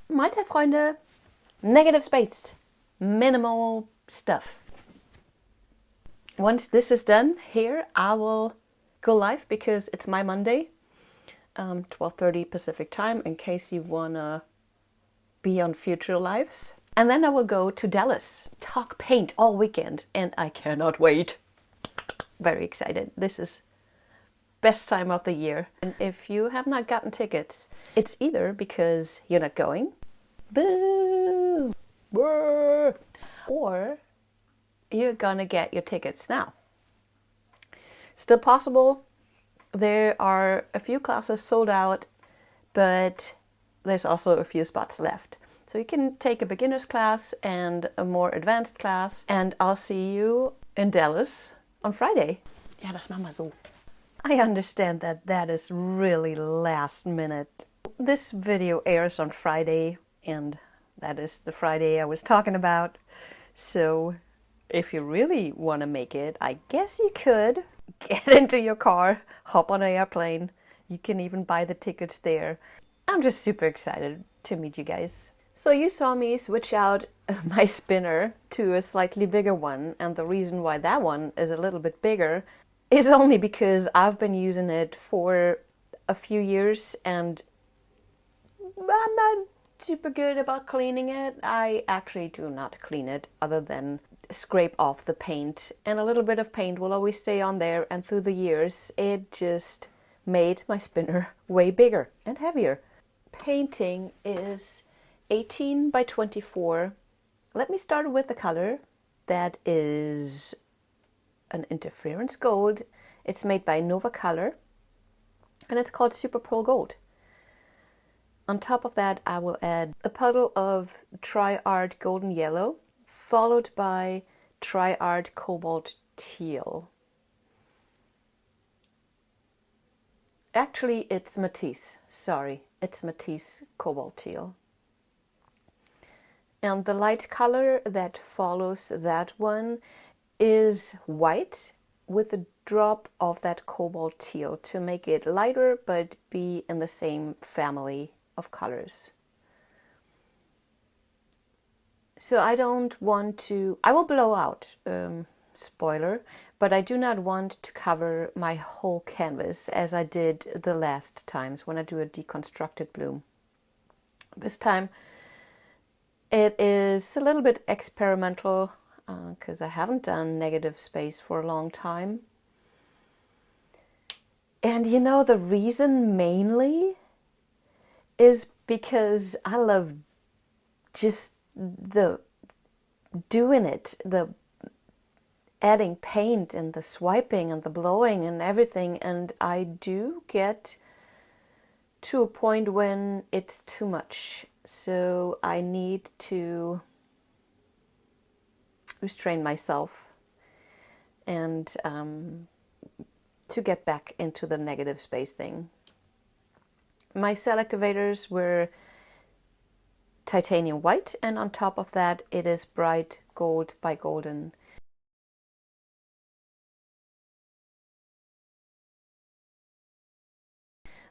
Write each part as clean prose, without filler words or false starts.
Mahlzeit, Freunde. Negative space. Minimal stuff. Once this is done here, I will go live because it's my Monday, 12:30 Pacific time, in case you wanna be on future lives. And then I will go to Dallas, talk paint all weekend, and I cannot wait. Very excited. This is best time of the year. And if you have not gotten tickets, it's either because you're not going, boo, brr, or you're gonna get your tickets now. Still possible. There are a few classes sold out, but there's also a few spots left. So you can take a beginner's class and a more advanced class, and I'll see you in Dallas on Friday. Ja, das machen wir so. I understand that that is really last minute. This video airs on Friday, and that is the Friday I was talking about. So if you really want to make it, I guess you could get into your car, hop on an airplane. You can even buy the tickets there. I'm just super excited to meet you guys. So you saw me switch out my spinner to a slightly bigger one, and the reason why that one is a little bit bigger is only because I've been using it for a few years and I'm not super good about cleaning it. I actually do not clean it other than scrape off the paint, and a little bit of paint will always stay on there, and through the years it just made my spinner way bigger and heavier. Painting is 18 by 24. Let me start with the color. That is an interference gold. It's made by Nova Color and it's called Super Pearl Gold. On top of that, I will add a puddle of Tri-Art Golden Yellow, followed by Tri-Art Cobalt Teal. Actually, it's Matisse. Sorry, it's Matisse Cobalt Teal. And the light color that follows that one is white with a drop of that cobalt teal to make it lighter but be in the same family of colors. So I don't want to, I will blow out, spoiler, but I do not want to cover my whole canvas as I did the last times when I do a deconstructed bloom. This time it is a little bit experimental because I haven't done negative space for a long time. And you know, the reason mainly is because I love just the doing it, the adding paint and the swiping and the blowing and everything, and I do get to a point when it's too much. So I need to restrain myself and to get back into the negative space thing. My cell activators were titanium white, and on top of that it is bright gold by Golden.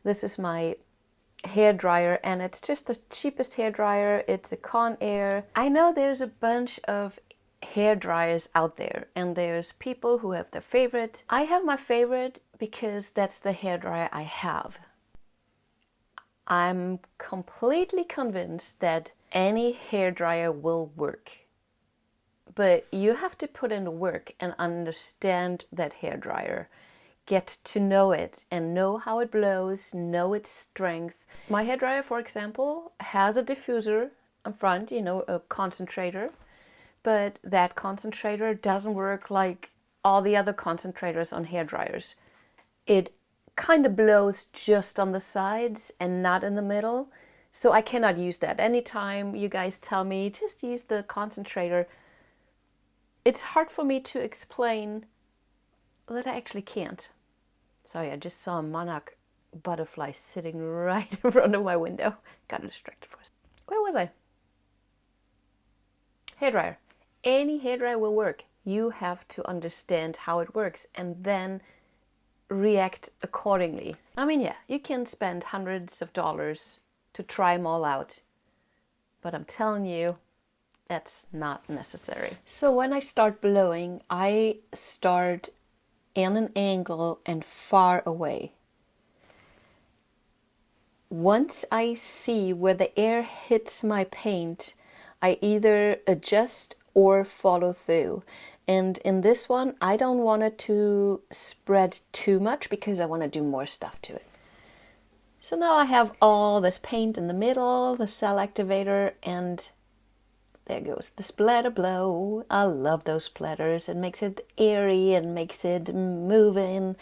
This is my hair dryer, and it's just the cheapest hair dryer. It's a Conair. I know there's a bunch of hair dryers out there, and there's people who have their favorite. I have my favorite because that's the hair dryer I have. I'm completely convinced that any hair dryer will work, but you have to put in the work and understand that hair dryer. Get to know it and know how it blows, know its strength. My hairdryer, for example, has a diffuser in front, you know, a concentrator, but that concentrator doesn't work like all the other concentrators on hairdryers. It kind of blows just on the sides and not in the middle, so I cannot use that. Anytime you guys tell me just use the concentrator, it's hard for me to explain that I actually can't. Sorry, I just saw a monarch butterfly sitting right in front of my window. Got distracted for a second. Where was I? Hairdryer. Any hairdryer will work. You have to understand how it works and then react accordingly. I mean, yeah, you can spend hundreds of dollars to try them all out. but I'm telling you, that's not necessary. So when I start blowing, I start in an angle and far away. Once I see where the air hits my paint, I either adjust or follow through. And in this one, I don't want it to spread too much because I want to do more stuff to it. So now I have all this paint in the middle, the cell activator, and there goes the splatter blow. I love those splatters. It makes it airy and makes it moving.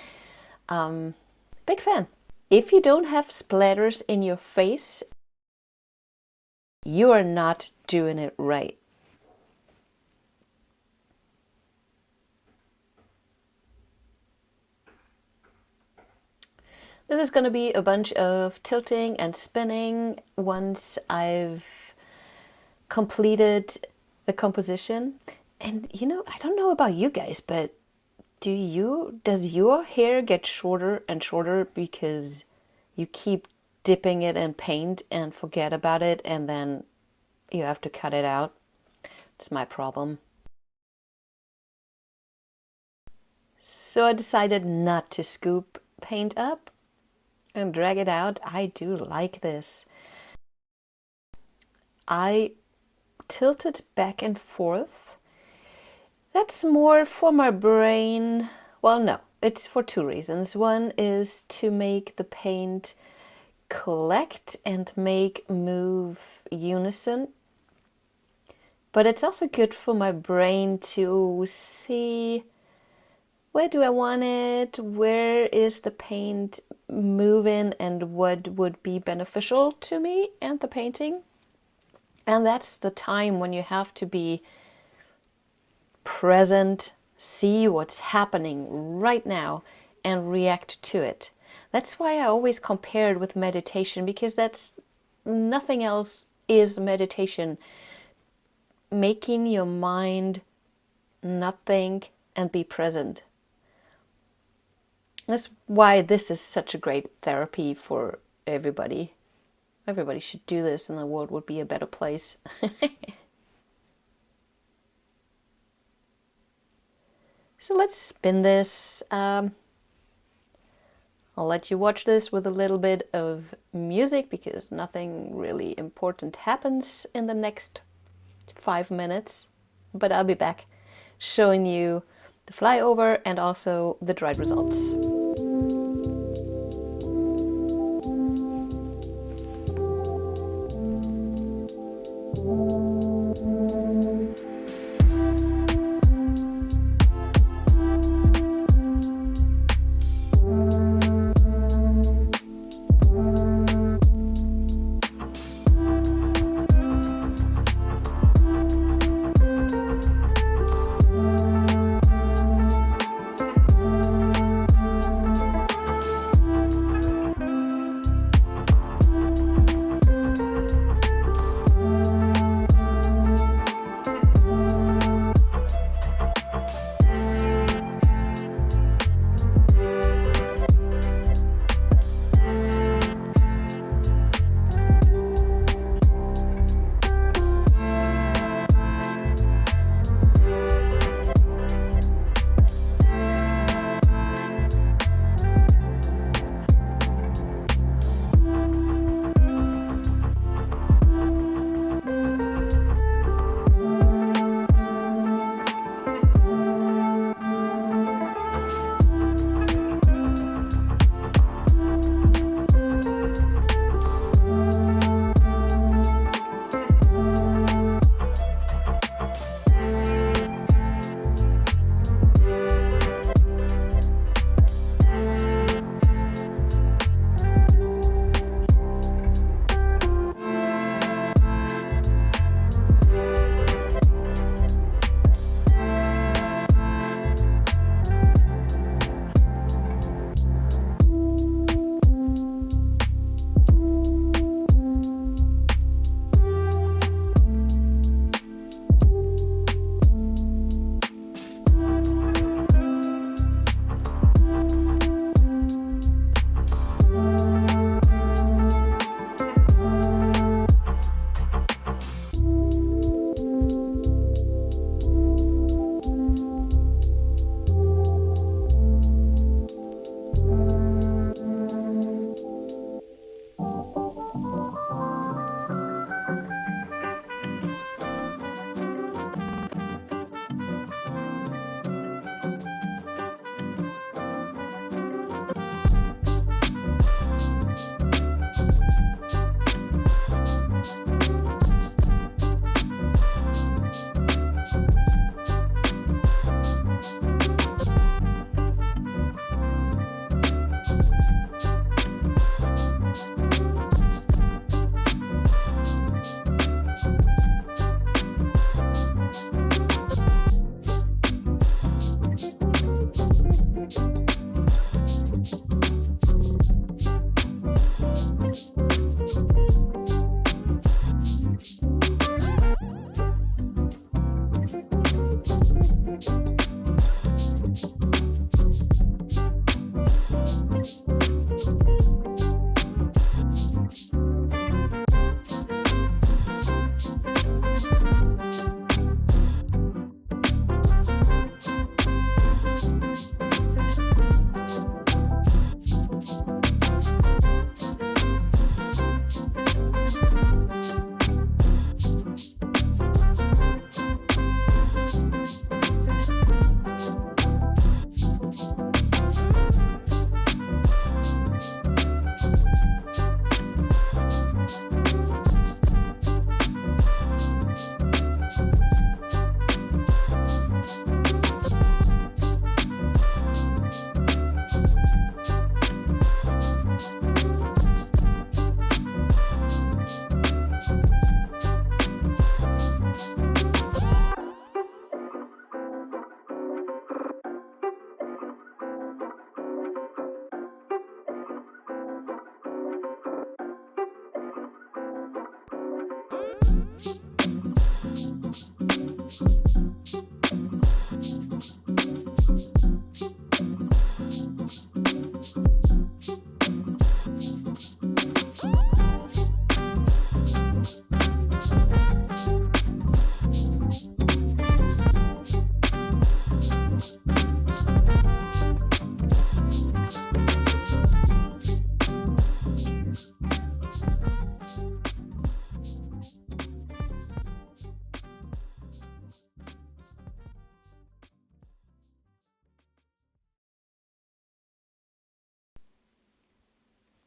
Big fan. If you don't have splatters in your face, you are not doing it right. This is going to be a bunch of tilting and spinning once I've completed the composition. And you know, I don't know about you guys, but does your hair get shorter and shorter because you keep dipping it in paint and forget about it and then you have to cut it out? It's my problem. So I decided not to scoop paint up and drag it out. I do like this. I tilt it back and forth. That's more for my brain. Well, no, it's for two reasons. One is to make the paint collect and make move unison. But it's also good for my brain to see, where do I want it? Where is the paint moving and what would be beneficial to me and the painting? And that's the time when you have to be present, see what's happening right now and react to it. That's why I always compare it with meditation, because that's nothing else is meditation. Making your mind not think and be present. That's why this is such a great therapy for everybody. Everybody should do this and the world would be a better place. So let's spin this. I'll let you watch this with a little bit of music because nothing really important happens in the next 5 minutes. But I'll be back showing you the flyover and also the dried results.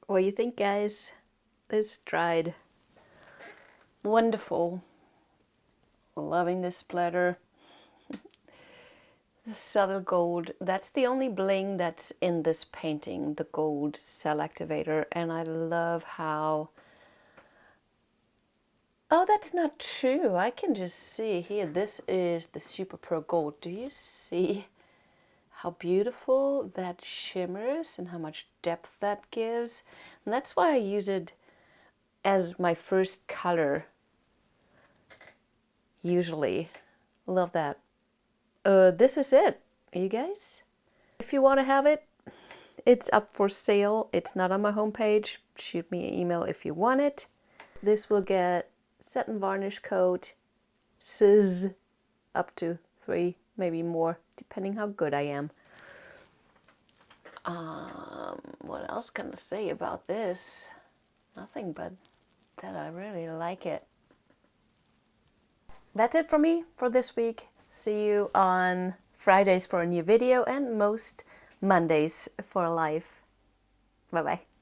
What do you think, guys? This dried. Wonderful. Loving this splatter. The subtle gold. That's the only bling that's in this painting, the gold cell activator. And I love how... Oh, that's not true. I can just see here. This is the Super Pro Gold. Do you see how beautiful that shimmers and how much depth that gives? And that's why I use it as my first color. Usually. Love that. This is it, you guys. If you want to have it, it's up for sale. It's not on my homepage. Shoot me an email if you want it. This will get set and varnish coat, sizz, up to 3, maybe more, depending how good I am. What else can I say about this? Nothing but that I really like it. That's it for me for this week. See you on Fridays for a new video and most Mondays for live. Bye bye.